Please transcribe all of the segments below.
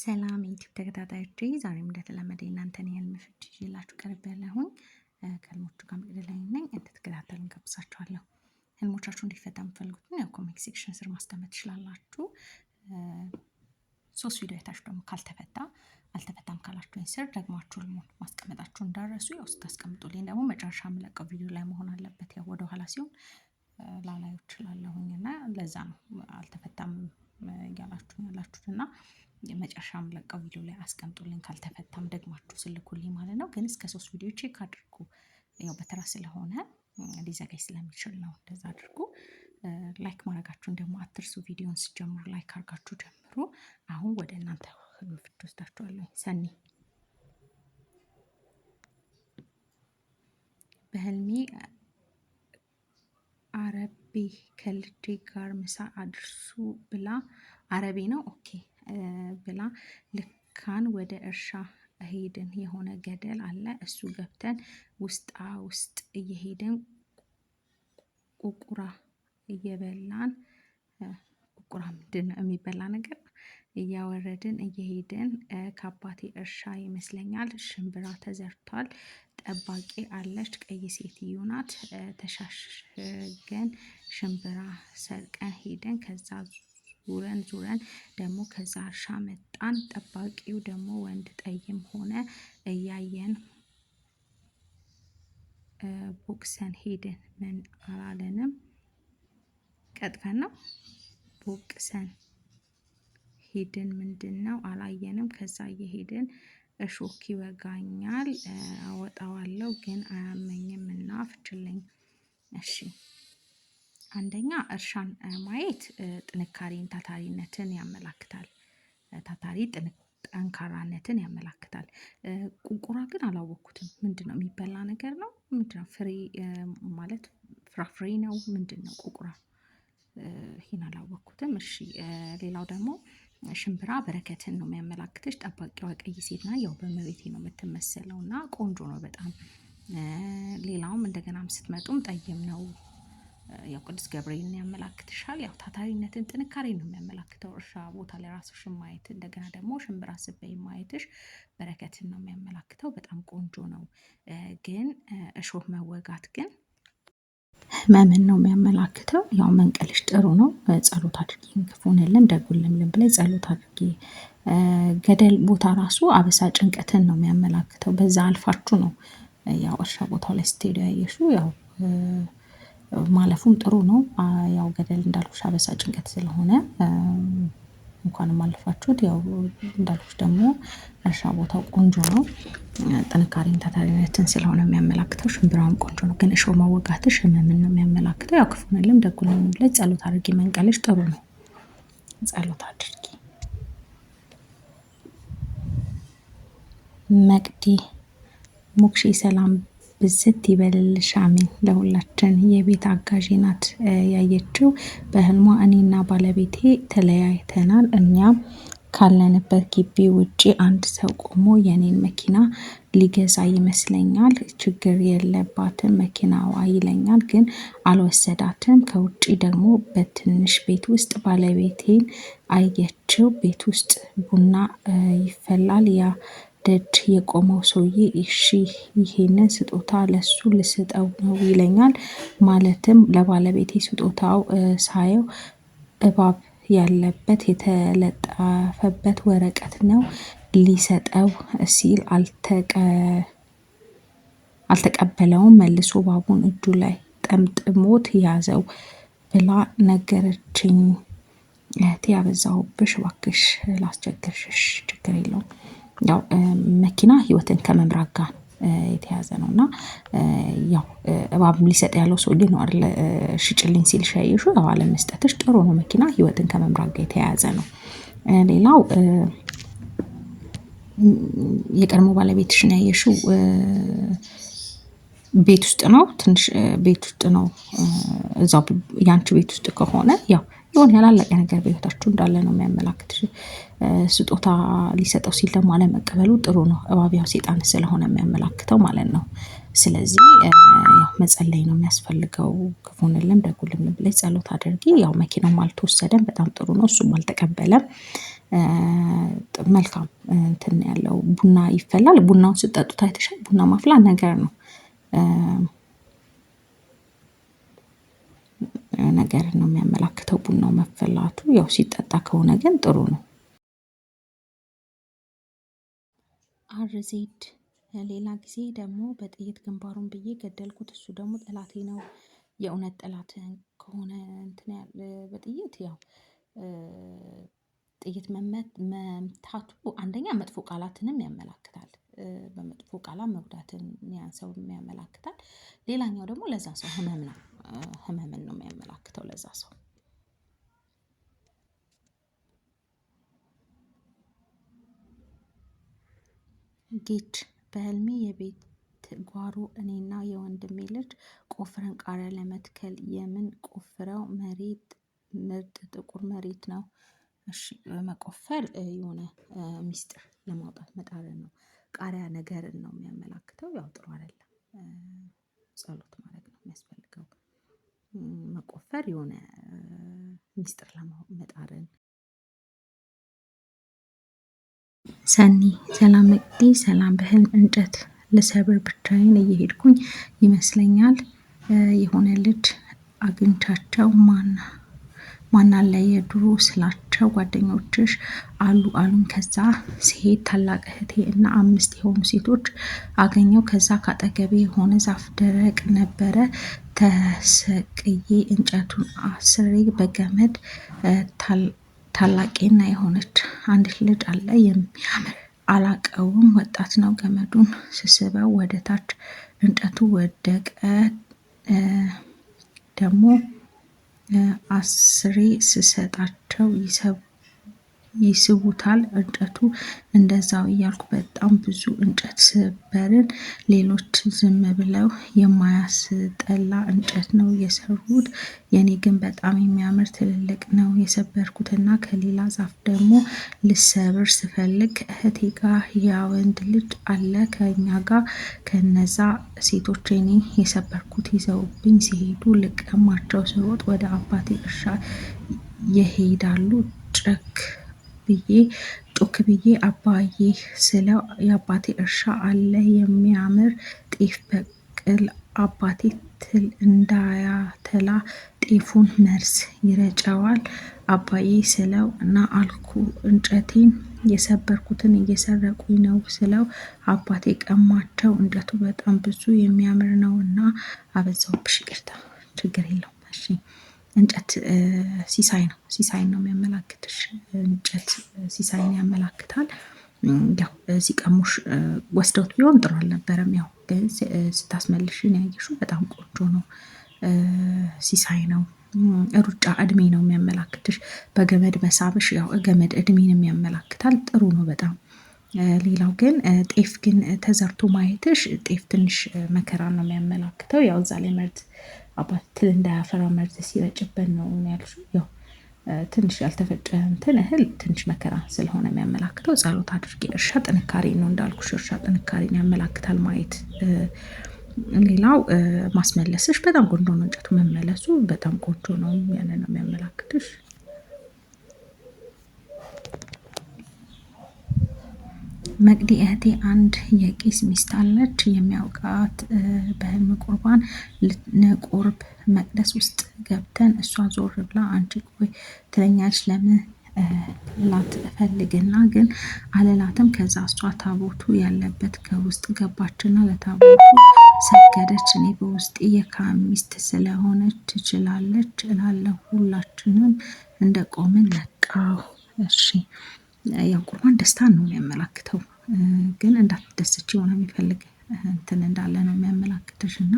ሰላም የዩቲዩብ ተከታታዮቼ ዛሬም እንደተለመደ እናንተን የህልም ፍቺ ይዤላችሁ ቀርቤያለሁኝ። ከህልሞቹ ጋር መቅደላዊ ነኝ። እንድትከታተሉን ጋብዛችኋለሁ። ህልሞቻችሁ እንዲፈታ የምትፈልጉትን ያው ኮሜንት ሴክሽን ስር ማስቀመጥ ትችላላችሁ። 3 ቪዲዮ አይታችሁ ደግሞ አልተፈታም ካላችሁኝ ስር ደግማችሁ ህልሙን ማስቀመጣችሁ እንዳረሱ ያው ስታስቀምጡልኝ ደግሞ መጨረሻ የምለቀው ቪዲዮ ላይ መሆን አለበት። ያው ወደ ኋላ ሲሆን ላላዩ እችላለሁኝ እና ለዛ ነው አልተፈታም እያላችሁ ያላችሁት እና የመጨረሻ የምለቀው ቪዲዮ ላይ አስቀምጡልኝ ካልተፈታም ደግማችሁ ስልኩልኝ ማለት ነው። ግን እስከ 3 ቪዲዮ ቼክ አድርጉ። ያው በተራ ስለሆነ ሊዘጋጅ ስለሚችል ነው እንደዛ አድርጉ። ላይክ ማድረጋችሁን ደግሞ አትርሱ። ቪዲዮን ሲጀምሩ ላይክ አድርጋችሁ ጀምሩ። አሁን ወደ እናንተ ህልም ፍቺ ወስዳችኋለሁ። ሰኒ በህልሜ አረቤ ከልጄ ጋር ምሳ አድርሱ ብላ አረቤ ነው ኦኬ ብላ ልካን ወደ እርሻ ሄድን። የሆነ ገደል አለ እሱ ገብተን ውስጥ እየሄድን ቁቁራ እየበላን ቁቁራ ምንድን ነው የሚበላ ነገር እያወረድን እየሄድን ከአባቴ እርሻ ይመስለኛል ሽምብራ ተዘርቷል። ጠባቂ አለች ቀይ ሴትዮ ናት። ተሻሽገን ሽምብራ ሰርቀን ሄደን ከዛ ዙረን ደግሞ ከዛ እርሻ መጣን። ጠባቂው ደግሞ ወንድ ጠይም ሆነ። እያየን ቦክሰን ሄድን። ምን አላለንም። ቀጥፈን ነው ቦክሰን ሄድን ምንድን ነው አላየንም። ከዛ እየሄድን እሾክ ይወጋኛል አወጣዋለሁ ግን አያመኝም እና ፍችልኝ። እሺ አንደኛ እርሻን ማየት ጥንካሬን ታታሪነትን ያመላክታል። ታታሪ ጠንካራነትን ያመላክታል። ቁቁራ ግን አላወቅኩትም ምንድነው የሚበላ ነገር ነው ምንድነው ፍሬ ማለት ፍራፍሬ ነው ምንድነው ቁቁራ? ይሄን አላወቅኩትም። እሺ ሌላው ደግሞ ሽምብራ በረከትን ነው የሚያመላክትሽ። ጠባቂዋ ቀይ ሴት ናት። ያው በእመቤቴ ነው የምትመሰለው እና ቆንጆ ነው በጣም። ሌላውም እንደገናም ስትመጡም ጠይም ነው። ያው ቅዱስ ገብርኤልን ያመላክትሻል። ያው ታታሪነትን ጥንካሬን ነው የሚያመላክተው። እርሻ ቦታ ላይ ራስሽን ማየት እንደገና ደግሞ ሽምብራ ስትበይ ማየትሽ በረከትን ነው የሚያመላክተው። በጣም ቆንጆ ነው። ግን እሾህ መወጋት ግን ህመምን ነው የሚያመላክተው። ያው መንቀልሽ ጥሩ ነው። ጸሎት አድርጊ ክፉን የለም ደጉን ለምለም ብላይ ጸሎት አድርጊ። ገደል ቦታ ራሱ አበሳ ጭንቀትን ነው የሚያመላክተው። በዛ አልፋችሁ ነው ያው እርሻ ቦታው ላይ ስትሄዱ ያየሽው ያው ማለፉም ጥሩ ነው። ያው ገደል እንዳልኩሽ አበሳ ጭንቀት ስለሆነ እንኳንም አለፋችሁት። ያው እንዳልኩሽ ደግሞ እርሻ ቦታው ቆንጆ ነው። ጥንካሬን ታታሪነትን ስለሆነ የሚያመላክተው ሽምብራውም ቆንጆ ነው። ግን እሾህ መወጋትሽ ህመምን ነው የሚያመላክተው። ያው ክፉን የለም ደጉን ብለሽ ጸሎት አድርጊ። መንቀልሽ ጥሩ ነው። ጸሎት አድርጊ። መቅዲ ሞክሼ ሰላም ብዝት ይበልልሽ አሜን። ለሁላችን የቤት አጋዥ ናት ያየችው በህልሟ እኔና ባለቤቴ ተለያይተናል። እኛም ካለንበት ግቢ ውጪ አንድ ሰው ቆሞ የኔን መኪና ሊገዛ ይመስለኛል። ችግር የለባትም መኪናዋ ይለኛል ግን አልወሰዳትም። ከውጪ ደግሞ በትንሽ ቤት ውስጥ ባለቤቴን አየችው። ቤት ውስጥ ቡና ይፈላል። ያ ደጅ የቆመው ሰውዬ እሺ ይሄንን ስጦታ ለሱ ልስጠው ነው ይለኛል። ማለትም ለባለቤቴ ስጦታው ሳየው እባብ ያለበት የተለጠፈበት ወረቀት ነው። ሊሰጠው ሲል አልተቀበለውም። መልሶ እባቡን እጁ ላይ ጠምጥሞት ያዘው ብላ ነገረችኝ። እህቴ ያበዛሁብሽ እባክሽ ላስቸግርሽ። ችግር የለውም። ያው መኪና ህይወትን ከመምራት ጋር የተያዘ ነው እና ያው እባብ ሊሰጥ ያለው ሰውዬ ነው አይደል ሽጭልኝ ሲል ያየሽው። ያው አለመስጠትሽ ጥሩ ነው። መኪና ህይወትን ከመምራት ጋር የተያያዘ ነው። ሌላው የቀድሞ ባለቤትሽን ያየሽው ቤት ውስጥ ነው። ትንሽ ቤት ውስጥ ነው። እዛው ያንቺ ቤት ውስጥ ከሆነ ያው የሆነ ያላለቀ ነገር በህይወታችሁ እንዳለ ነው የሚያመላክትሽ። ስጦታ ሊሰጠው ሲል ደግሞ አለመቀበሉ ጥሩ ነው። እባብ ያው ሰይጣን ስለሆነ የሚያመላክተው ማለት ነው። ስለዚህ ያው መጸለይ ነው የሚያስፈልገው። ክፉን የለም ደጉን ለምለም ብለሽ ጸሎት አድርጊ። ያው መኪናውም አልተወሰደም በጣም ጥሩ ነው። እሱም አልተቀበለም። መልካም እንትን ያለው ቡና ይፈላል። ቡናውን ስትጠጡት አይተሻል? ቡና ማፍላት ነገር ነው ነገርን ነው የሚያመላክተው ቡናው መፈላቱ። ያው ሲጠጣ ከሆነ ግን ጥሩ ነው። አርዜድ ሌላ ጊዜ ደግሞ በጥይት ግንባሩን ብዬ ገደልኩት። እሱ ደግሞ ጠላቴ ነው። የእውነት ጠላት ከሆነ እንትን ያለ በጥይት ያው ጥይት መምታቱ አንደኛ መጥፎ ቃላትንም ያመላክታል። በመጥፎ ቃላት መጉዳትን ያን ሰው ያመላክታል። ሌላኛው ደግሞ ለዛ ሰው ህመም ነው። ህመምን ነው የሚያመላክተው ለዛ ሰው። ጌች በህልሜ የቤት ጓሮ እኔና የወንድሜ ልጅ ቆፍረን ቃሪያ ለመትከል የምንቆፍረው መሬት ምርጥ ጥቁር መሬት ነው። እሺ መቆፈር የሆነ ሚስጥር ለማውጣት መጣርን ነው። ቃሪያ ነገርን ነው የሚያመላክተው። ያው ጥሩ አይደለም። ጸሎት ማድረግ ነው የሚያስፈልገው። መቆፈር የሆነ ሚስጥር ለማወቅ መጣርን። ሰኒ ሰላም መቅዲ ሰላም በህልም እንጨት ልሰብር ብቻዬን እየሄድኩኝ ይመስለኛል። የሆነ ልጅ አግኝቻቸው ማን አለ የድሮ ስላቸው ጓደኞችሽ አሉ አሉኝ። ከዛ ሲሄድ ታላቅ እህቴ እና 5 የሆኑ ሴቶች አገኘው። ከዛ ካጠገቤ የሆነ ዛፍ ደረቅ ነበረ። ተሰቅዬ እንጨቱን አስሬ በገመድ ታላቄና የሆነች አንዲት ልጅ አለ የሚያምር አላቀውም ወጣት ነው። ገመዱን ስስበው ወደ ታች እንጨቱ ወደቀ። ደግሞ አስሬ ስሰጣቸው ይስቡታል እንጨቱ እንደዛው እያልኩ በጣም ብዙ እንጨት ሰበርን። ሌሎች ዝም ብለው የማያስጠላ እንጨት ነው የሰሩት። የኔ ግን በጣም የሚያምር ትልልቅ ነው የሰበርኩትና ከሌላ ዛፍ ደግሞ ልሰብር ስፈልግ ከእህቴ ጋር ያ ወንድ ልጅ አለ ከኛ ጋር። ከነዛ ሴቶች እኔ የሰበርኩት ይዘውብኝ ሲሄዱ ልቀማቸው ስሮጥ ወደ አባቴ እርሻ ይሄዳሉ። ጮክ ብዬ አባዬ ስለው የአባቴ እርሻ አለ የሚያምር ጤፍ በቅል። አባቴ ትል እንዳያተላ ጤፉን መርዝ ይረጨዋል። አባዬ ስለው እና አልኩ እንጨቴን የሰበርኩትን እየሰረቁኝ ነው ስለው አባቴ ቀማቸው። እንጨቱ በጣም ብዙ የሚያምር ነው እና አበዛውብሽ ይቅርታ ችግር የለውም። እሺ እንጨት ሲሳይን ነው የሚያመላክትሽ። እንጨት ሲሳይን ያመላክታል። ያው ሲቀሙሽ ወስደውት ቢሆን ጥሩ አልነበረም። ያው ግን ስታስመልሽን ያየሽው በጣም ቆንጆ ነው። ሲሳይ ነው። ሩጫ እድሜ ነው የሚያመላክትሽ። በገመድ መሳብሽ ያው ገመድ እድሜንም ያመላክታል። ጥሩ ነው በጣም። ሌላው ግን ጤፍ ግን ተዘርቶ ማየትሽ ጤፍ ትንሽ መከራ ነው የሚያመላክተው። ያው እዛ ላይ መርዝ አባት ትል እንዳያፈራ መርዝ ሲረጭበት ነው ያልሽው። ያው ትንሽ ያልተፈጨ እንትን እህል ትንሽ መከራ ስለሆነ የሚያመላክተው ጸሎት አድርጌ። እርሻ ጥንካሬ ነው እንዳልኩሽ፣ እርሻ ጥንካሬን ያመላክታል ማየት። ሌላው ማስመለስሽ በጣም ቆንጆ ነው። እንጨቱ መመለሱ በጣም ቆንጆ ነው። ያንን ነው የሚያመላክትሽ። መቅዲ እህቴ አንድ የቄስ ሚስት አለች የሚያውቃት። በህልም ቁርባን ልንቆርብ መቅደስ ውስጥ ገብተን እሷ ዞር ብላ አንቺ ቆይ ትለኛለች። ለምን ላት እፈልግና ግን አልላትም። ከዛ እሷ ታቦቱ ያለበት ከውስጥ ገባችና ለታቦቱ ሰገደች። እኔ በውስጤ የካህን ሚስት ስለሆነች ትችላለች እላለሁ። ሁላችንም እንደቆምን ነቃሁ። እሺ ያው ቁርባን ደስታን ነው የሚያመላክተው። ግን እንዳትደሰች የሆነ የሚፈልግ እንትን እንዳለ ነው የሚያመላክትሽ። እና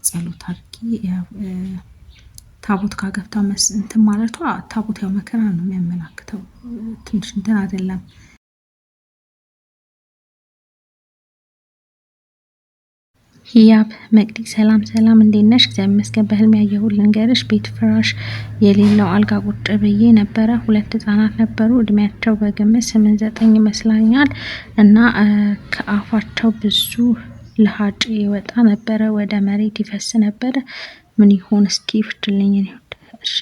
ጸሎት አድርጊ። ታቦት ጋር ገብታ እንትን ማለቷ ታቦት ያው መከራ ነው የሚያመላክተው። ትንሽ እንትን አይደለም። ሂያብ መቅዲ ሰላም ሰላም እንዴት ነሽ? እግዚአብሔር ይመስገን። በህልም ያየሁት ልንገርሽ። ቤት ፍራሽ የሌለው አልጋ ቁጭ ብዬ ነበረ። 2 ህጻናት ነበሩ። እድሜያቸው በግምት 8 9 ይመስላኛል። እና ከአፋቸው ብዙ ልሃጭ ይወጣ ነበረ፣ ወደ መሬት ይፈስ ነበረ። ምን ይሆን እስኪ ፍችልኝ። እሺ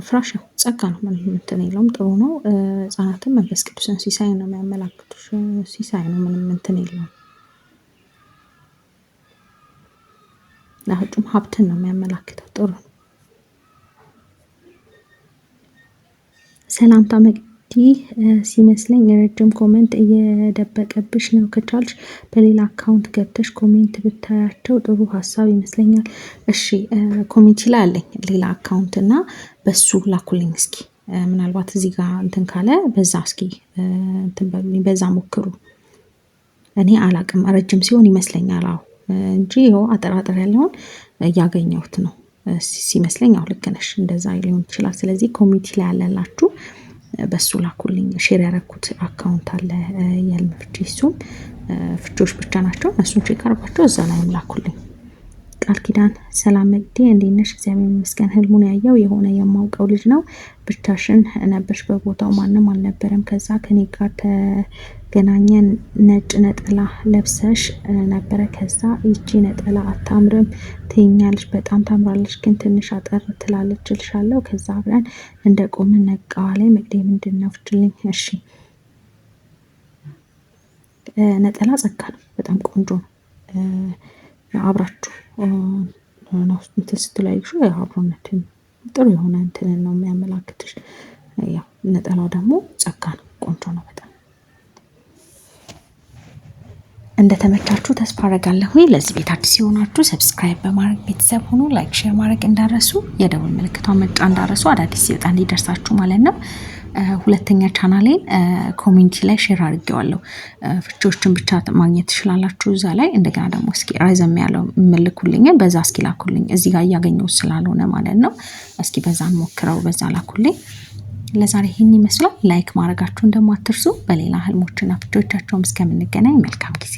ፍራሽ ያው ጸጋ ነው፣ ምንም እንትን የለውም፣ ጥሩ ነው። ህጻናትን መንፈስ ቅዱስን ሲሳይ ነው የሚያመላክቱሽ፣ ሲሳይ ነው፣ ምንም እንትን የለውም። ለሀጩም ሀብትን ነው የሚያመላክተው፣ ጥሩ ነው። ሰላምታ መቅዲ ሲመስለኝ የረጅም ኮሜንት እየደበቀብሽ ነው። ከቻልሽ በሌላ አካውንት ገብተሽ ኮሜንት ብታያቸው ጥሩ ሀሳብ ይመስለኛል። እሺ ኮሚኒቲ ላይ አለኝ ሌላ አካውንት እና በሱ ላኩልኝ እስኪ። ምናልባት እዚህ ጋር እንትን ካለ በዛ እስኪ እንትን በሉኝ፣ በዛ ሞክሩ። እኔ አላቅም፣ ረጅም ሲሆን ይመስለኛል አዎ፣ እንጂ ይኸው አጠራጥር ያለውን እያገኘሁት ነው ሲመስለኝ። አዎ ልክ ነሽ፣ እንደዛ ሊሆን ይችላል። ስለዚህ ኮሚኒቲ ላይ ያለላችሁ በሱ ላኩልኝ። ሼር ያረኩት አካውንት አለ የህልም ፍቺ፣ እሱም ፍቺዎች ብቻ ናቸው፣ እነሱን ቼክ አርጓቸው፣ እዛ ላይም ላኩልኝ። ቃል ኪዳን ሰላም መቅዲ እንዴት ነሽ? እግዚአብሔር ይመስገን። ህልሙን ያየው የሆነ የማውቀው ልጅ ነው። ብቻሽን ነበርሽ በቦታው ማንም አልነበረም። ከዛ ከኔ ጋር ተገናኘን። ነጭ ነጠላ ለብሰሽ ነበረ። ከዛ ይቺ ነጠላ አታምርም ትይኛለሽ፣ በጣም ታምራለች ግን ትንሽ አጠር ትላለች እልሻለሁ። ከዛ አብረን እንደ ቆምን ነቃዋ ላይ መቅዲ ምንድን ነው ፍችልኝ። እሺ ነጠላ ጸጋ ነው፣ በጣም ቆንጆ ነው። አብራችሁ ነው እንትን ስትለያዩ አብሮነትን ጥሩ የሆነ እንትንን ነው የሚያመላክትሽ። ያው ነጠላው ደግሞ ጸጋ ነው፣ ቆንጆ ነው በጣም። እንደተመቻችሁ ተስፋ አደርጋለሁ። ለዚህ ቤት አዲስ የሆናችሁ ሰብስክራይብ በማድረግ ቤተሰብ ሆኖ ላይክ፣ ሼር ማድረግ እንዳረሱ፣ የደወል ምልክቷን መጫ እንዳረሱ፣ አዳዲስ ሲወጣ እንዲደርሳችሁ ማለት ነው። ሁለተኛ ቻናሌን ኮሚኒቲ ላይ ሼር አድርጌዋለሁ። ፍቺዎችን ብቻ ማግኘት ትችላላችሁ እዛ ላይ። እንደገና ደግሞ እስኪ ረዘም ያለው ምልኩልኝ፣ በዛ እስኪ ላኩልኝ። እዚህ ጋር እያገኘው ስላልሆነ ማለት ነው። እስኪ በዛ ሞክረው፣ በዛ ላኩልኝ። ለዛሬ ይህን ይመስላል። ላይክ ማድረጋችሁን ደግሞ አትርሱ። በሌላ ህልሞችና ፍቺዎቻቸውም እስከምንገናኝ መልካም ጊዜ